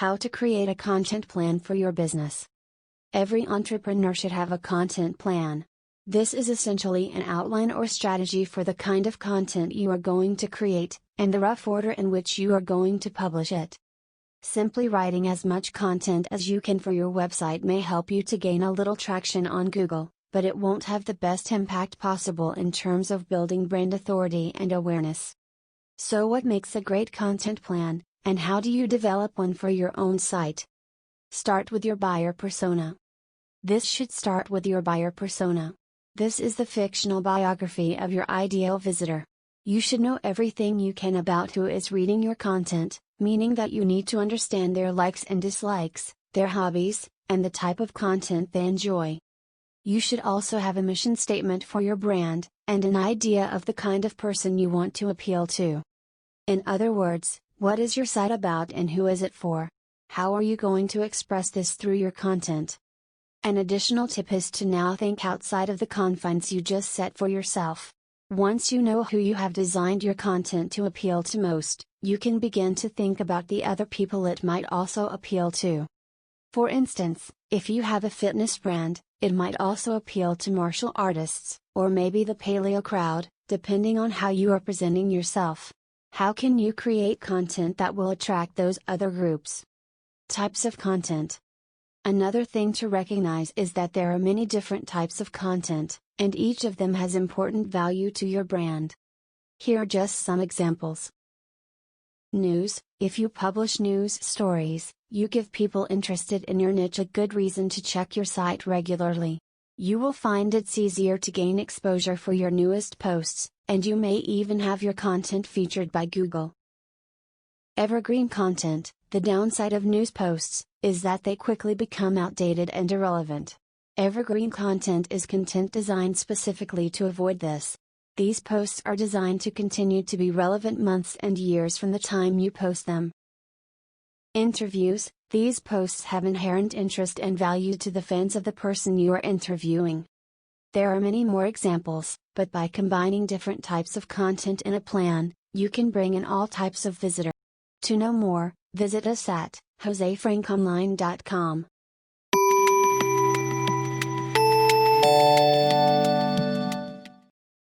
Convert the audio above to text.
How to create a content plan for your business. Every entrepreneur should have a content plan. This is essentially an outline or strategy for the kind of content you are going to create, and the rough order in which you are going to publish it. Simply writing as much content as you can for your website may help you to gain a little traction on Google, but it won't have the best impact possible in terms of building brand authority and awareness. So what makes a great content plan, and how do you develop one for your own site? Start with your buyer persona. This should start with your buyer persona. This is the fictional biography of your ideal visitor. You should know everything you can about who is reading your content, meaning that you need to understand their likes and dislikes, their hobbies, and the type of content they enjoy. You should also have a mission statement for your brand, and an idea of the kind of person you want to appeal to. In other words, what is your site about and who is it for? How are you going to express this through your content? An additional tip is to now think outside of the confines you just set for yourself. Once you know who you have designed your content to appeal to most, you can begin to think about the other people it might also appeal to. For instance, if you have a fitness brand, it might also appeal to martial artists, or maybe the paleo crowd, depending on how you are presenting yourself. How can you create content that will attract those other groups? Types of content. Another thing to recognize is that there are many different types of content, and each of them has important value to your brand. Here are just some examples. News. If you publish news stories, you give people interested in your niche a good reason to check your site regularly. You will find it's easier to gain exposure for your newest posts, and you may even have your content featured by Google. Evergreen content. The downside of news posts is that they quickly become outdated and irrelevant. Evergreen content is content designed specifically to avoid this. These posts are designed to continue to be relevant months and years from the time you post them. Interviews. These posts have inherent interest and value to the fans of the person you are interviewing. There are many more examples, but by combining different types of content in a plan, you can bring in all types of visitors. To know more, visit us at josefrankonline.com.